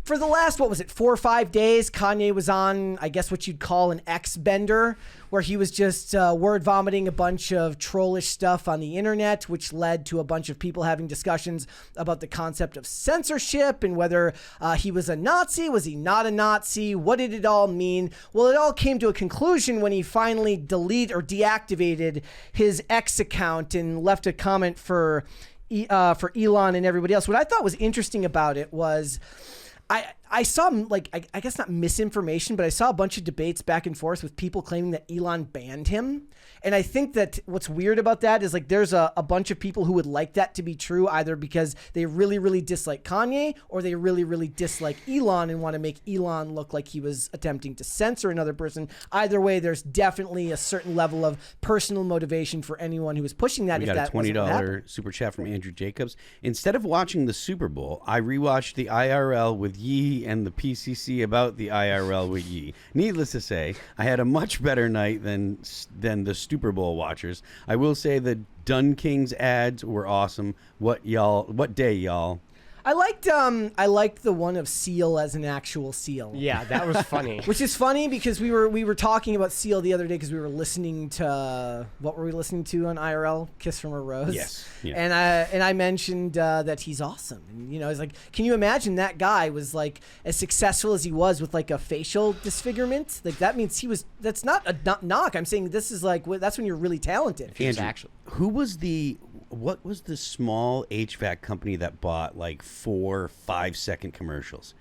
for the last, what was it, 4 or 5 days, Kanye was on, I guess what you'd call an X-bender, where he was just word vomiting a bunch of trollish stuff on the internet, which led to a bunch of people having discussions about the concept of censorship and whether he was a Nazi, was he not a Nazi, what did it all mean? Well, it all came to a conclusion when he finally deactivated his X account and left a comment for Elon and everybody else. What I thought was interesting about it was I saw, like, I guess not misinformation, but I saw a bunch of debates back and forth with people claiming that Elon banned him. And I think that what's weird about that is, like, there's a bunch of people who would like that to be true, either because they really, really dislike Kanye or they really, really dislike Elon and want to make Elon look like he was attempting to censor another person. Either way, there's definitely a certain level of personal motivation for anyone who is pushing that. We got a $20 super chat from Andrew Jacobs. Instead of watching the Super Bowl, I rewatched the IRL with Yee and the PCC about the IRL with Yee. Needless to say, I had a much better night than the Super Bowl watchers. I will say the Dun Kings ads were awesome. What day, y'all? I liked the one of Seal as an actual seal. Yeah, that was funny. Which is funny because we were talking about Seal the other day because we were listening to, what were we listening to on IRL? Kiss from a Rose. Yes. Yeah. And I mentioned that he's awesome. And, you know, I was like, can you imagine that guy was like as successful as he was with like a facial disfigurement? Like that means that's not a knock. I'm saying this is like, that's when you're really talented. Andrew, what was the small HVAC company that bought like 4 5-second commercials?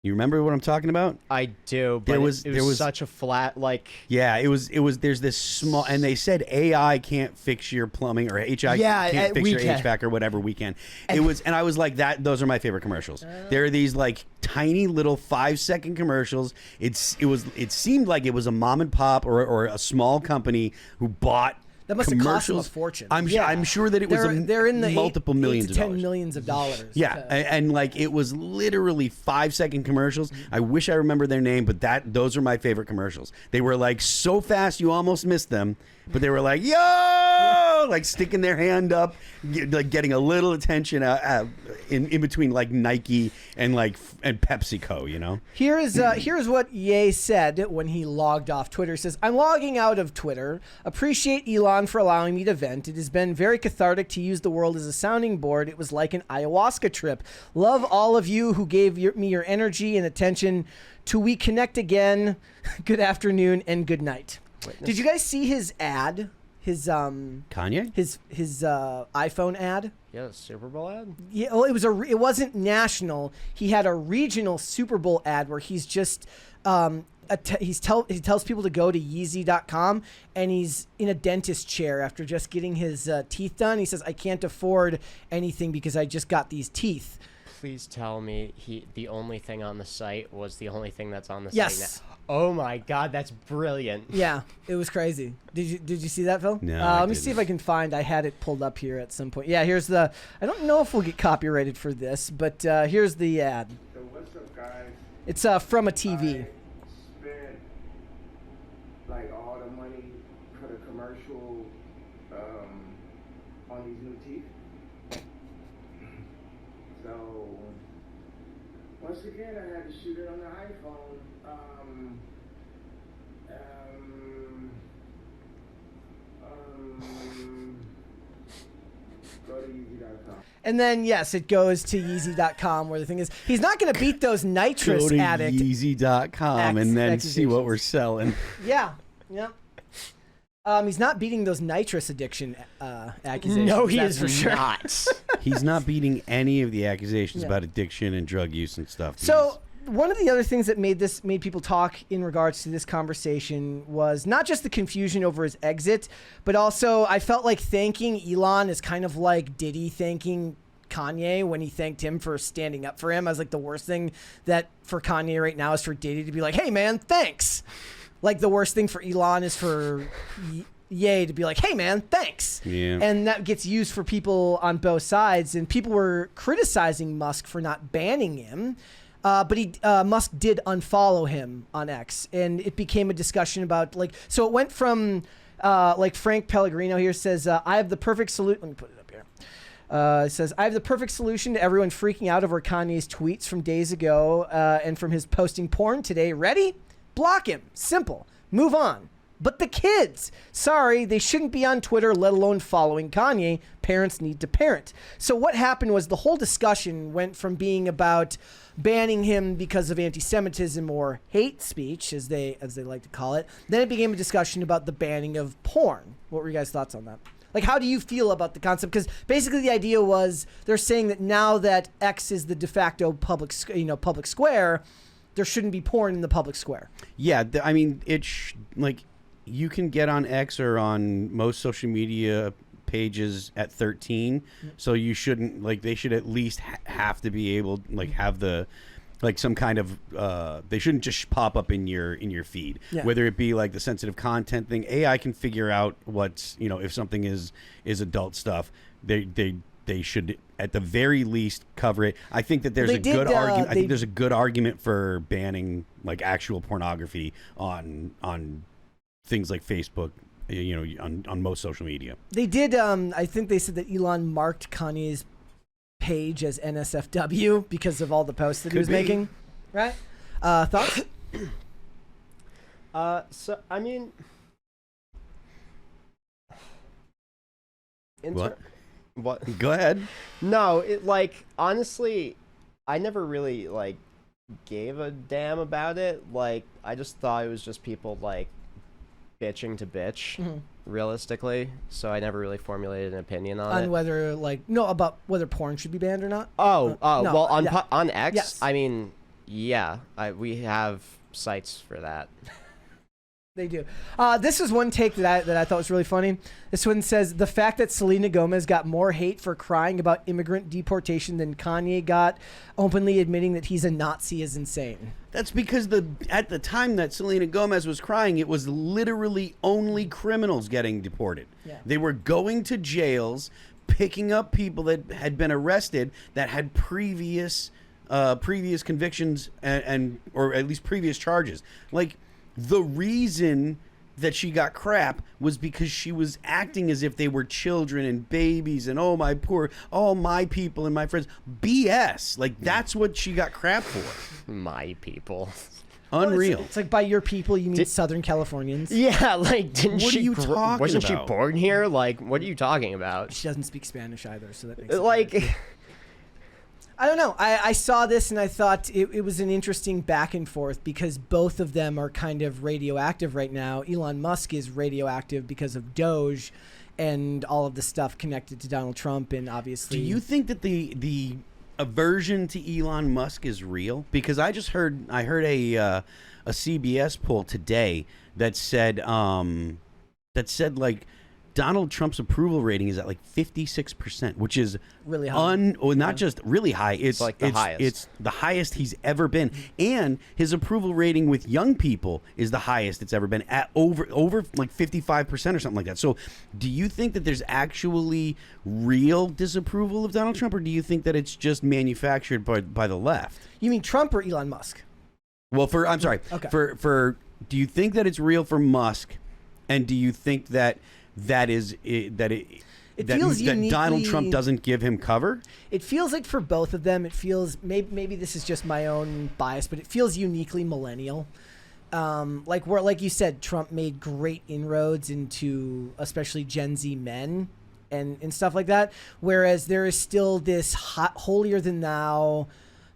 You remember what I'm talking about? I do, but it was such a flat, like... Yeah, it was, there's this small, and they said AI can't fix your plumbing, or can't fix your HVAC or whatever we can. And I was like, those are my favorite commercials. There are these like tiny little 5-second commercials. It seemed like it was a mom and pop or a small company who bought. That must have cost them a fortune. I'm sure that it was they're in the multiple millions $8 to $10 of dollars. millions of dollars. Yeah, and like it was literally 5-second commercials. I wish I remember their name, but those are my favorite commercials. They were like so fast you almost missed them, but they were like, yo, like sticking their hand up, like getting a little attention in between like Nike and PepsiCo, you know. Here's what Ye said when he logged off Twitter. He says, "I'm logging out of Twitter. Appreciate Elon for allowing me to vent. It has been very cathartic to use the world as a sounding board. It was like an ayahuasca trip. Love all of you who gave me your energy and attention. Till we connect again. Good afternoon and good night." Witness. Did you guys see his ad? His Kanye? His iPhone ad? Yeah, the Super Bowl ad? Yeah, well, it wasn't national. He had a regional Super Bowl ad where he's just he tells people to go to Yeezy.com, and he's in a dentist chair after just getting his teeth done. He says, "I can't afford anything because I just got these teeth." Please tell me the only thing on the site was the only thing that's on the yes. site now. Oh my God, that's brilliant. Yeah, it was crazy. Did you see that, Phil? No. Let me see if I can find. I had it pulled up here at some point. Yeah, here's the. I don't know if we'll get copyrighted for this, but here's the ad. So what's up, guys? It's from a TV. I spent like all the money for the commercial on these new teeth. So once again, I had to shoot it on the iPhone. Go to Yeezy.com. And then, yes, it goes to Yeezy.com, where the thing is, he's not going to beat those nitrous Go to addict. Yeezy.com and then see what we're selling. Yeah. He's not beating those nitrous addiction accusations. No, he is for sure. not. He's not beating any of the accusations about addiction and drug use and stuff. So one of the other things that made people talk in regards to this conversation was not just the confusion over his exit, but also I felt like thanking Elon is kind of like Diddy thanking Kanye when he thanked him for standing up for him. I was like, the worst thing that for Kanye right now is for Diddy to be like, "Hey man, thanks." Like the worst thing for Elon is for Ye to be like, "Hey man, thanks." Yeah. And that gets used for people on both sides. And people were criticizing Musk for not banning him. But Musk did unfollow him on X, and it became a discussion about so it went from like Frank Pellegrino here says, "I have the perfect solution." Let me put it up here. It says, I have the perfect solution to everyone freaking out over Kanye's tweets from days ago and from his posting porn today. Ready? Block him. Simple. Move on. But the kids, sorry, they shouldn't be on Twitter, let alone following Kanye. Parents need to parent. So what happened was the whole discussion went from being about banning him because of anti-Semitism or hate speech, as they like to call it. Then it became a discussion about the banning of porn. What were your guys' thoughts on that? Like, how do you feel about the concept? Because basically the idea was they're saying that now that X is the de facto public square, there shouldn't be porn in the public square. Yeah, I mean, like, you can get on X or on most social media pages at 13, so you shouldn't, like, they should at least have to be able, like, have the, like, some kind of they shouldn't just pop up in your feed, whether it be like the sensitive content thing. AI can figure out what's, you know, if something is adult stuff, they should at the very least cover it. I think that there's good argument. I think there's a good argument for banning, like, actual pornography on things like Facebook, you know, on most social media. They did. I think they said that Elon marked Kanye's page as NSFW because of all the posts that he was making. Right? Thoughts? So I mean, what? Go ahead. No, it, like, honestly, I never really, like, gave a damn about it. Like, I just thought it was just people, like, bitching to bitch, realistically. So I never really formulated an opinion on it. Whether, like, about whether porn should be banned or not? No, well, on X, yes. I mean, yeah, we have sites for that. They do. This is one take that I thought was really funny. This one says, the fact that Selena Gomez got more hate for crying about immigrant deportation than Kanye got openly admitting that he's a Nazi is insane. That's because at the time that Selena Gomez was crying, it was literally only criminals getting deported. Yeah. They were going to jails, picking up people that had been arrested that had previous convictions and or at least previous charges. Like, the reason that she got crap was because she was acting as if they were children and babies and all my people and my friends. BS. Like, that's what she got crap for. My people. Unreal. Well, it's like, by your people you mean Southern Californians. Yeah, like, what are you talking about? Wasn't she born here? Like, what are you talking about? She doesn't speak Spanish either, so that makes sense. Like, I don't know. I saw this and I thought it was an interesting back and forth because both of them are kind of radioactive right now. Elon Musk is radioactive because of Doge and all of the stuff connected to Donald Trump, and obviously. Do you think that the aversion to Elon Musk is real? Because I heard a CBS poll today that said like, Donald Trump's approval rating is at like 56%, which is really high. Not just really high. It's like the highest. It's the highest he's ever been, and his approval rating with young people is the highest it's ever been, at over like 55% or something like that. So, do you think that there's actually real disapproval of Donald Trump, or do you think that it's just manufactured by the left? You mean Trump or Elon Musk? Well, I'm sorry. Okay. For do you think that it's real for Musk, and do you think that Donald Trump doesn't give him cover? It feels like for both of them, it feels, maybe this is just my own bias, but it feels uniquely millennial. Like you said, Trump made great inroads into especially Gen Z men and stuff like that, whereas there is still this holier than thou,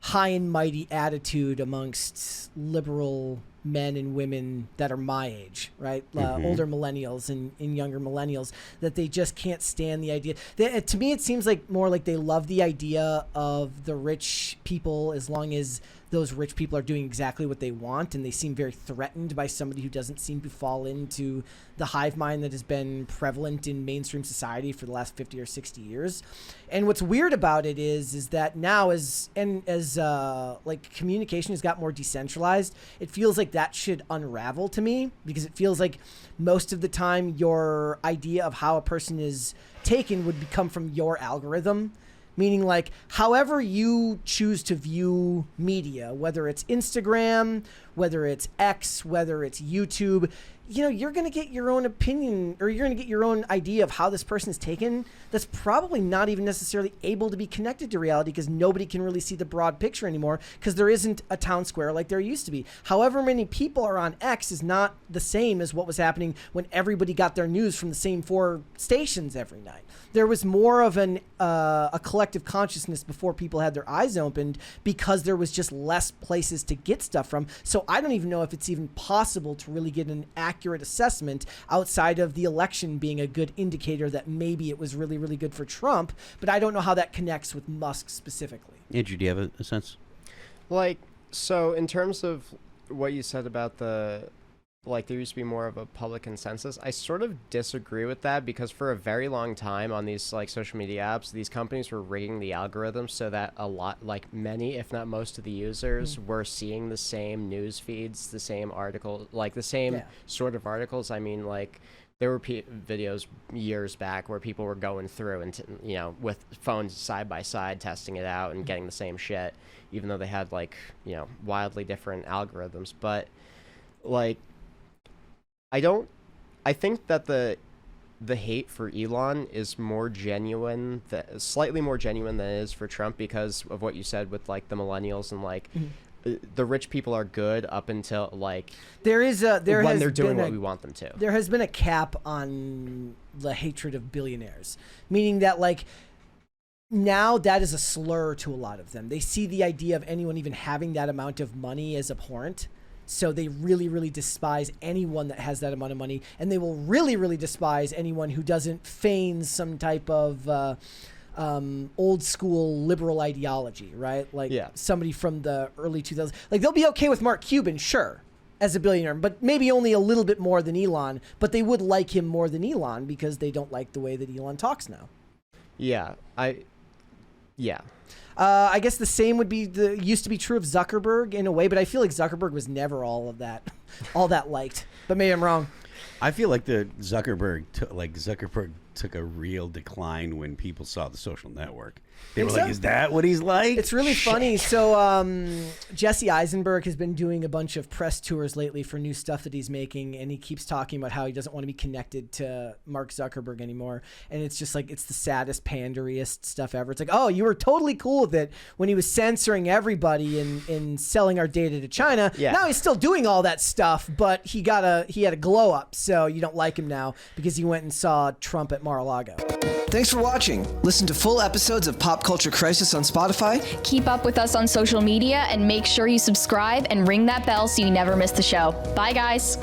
high and mighty attitude amongst liberal men and women that are my age, right? Older millennials and younger millennials, that they just can't stand the idea. To me, it seems like more like they love the idea of the rich people as long as those rich people are doing exactly what they want, and they seem very threatened by somebody who doesn't seem to fall into the hive mind that has been prevalent in mainstream society for the last 50 or 60 years. And what's weird about it is that now as like communication has got more decentralized, it feels like that should unravel to me, because it feels like most of the time your idea of how a person is taken would come from your algorithm. Meaning, like, however you choose to view media, whether it's Instagram, whether it's X, whether it's YouTube, you're going to get your own opinion, or you're going to get your own idea of how this person is taken. That's probably not even necessarily able to be connected to reality, because nobody can really see the broad picture anymore, because there isn't a town square like there used to be. However many people are on X is not the same as what was happening when everybody got their news from the same 4 stations every night. There was more of a collective consciousness before people had their eyes opened, because there was just less places to get stuff from. So I don't even know if it's even possible to really get an accurate assessment outside of the election being a good indicator that maybe it was really, really good for Trump. But I don't know how that connects with Musk specifically. Andrew, do you have a sense? Like, so in terms of what you said about there used to be more of a public consensus, I sort of disagree with that, because for a very long time on these like social media apps, these companies were rigging the algorithms so that many, if not most of the users were seeing the same news feeds, the same article, like the same sort of articles. I mean, like, there were videos years back where people were going through and, with phones side by side, testing it out and getting the same shit, even though they had wildly different algorithms. But like, I think that the hate for Elon is more genuine, slightly more genuine than it is for Trump, because of what you said with like the millennials and the rich people are good up until when they're doing what we want them to. There has been a cap on the hatred of billionaires, meaning that now that is a slur to a lot of them. They see the idea of anyone even having that amount of money as abhorrent. So they really, really despise anyone that has that amount of money, and they will really, really despise anyone who doesn't feign some type of old school liberal ideology, right? Somebody from the early 2000s. Like, they'll be okay with Mark Cuban, sure, as a billionaire, but maybe only a little bit more than Elon. But they would like him more than Elon because they don't like the way that Elon talks now. I guess the same used to be true of Zuckerberg in a way, but I feel like Zuckerberg was never all that liked. But maybe I'm wrong. I feel like Zuckerberg took a real decline when people saw The Social Network. They were like, is that what he's like? It's really funny. So Jesse Eisenberg has been doing a bunch of press tours lately for new stuff that he's making, and he keeps talking about how he doesn't want to be connected to Mark Zuckerberg anymore. And it's just like, it's the saddest, panderiest stuff ever. It's like, oh, you were totally cool with it when he was censoring everybody and selling our data to China. Yeah. Now he's still doing all that stuff, but he had a glow up. So you don't like him now because he went and saw Trump at Mar-a-Lago. Thanks for watching. Listen to full episodes of Pop Culture Crisis on Spotify. Keep up with us on social media and make sure you subscribe and ring that bell so you never miss the show. Bye, guys.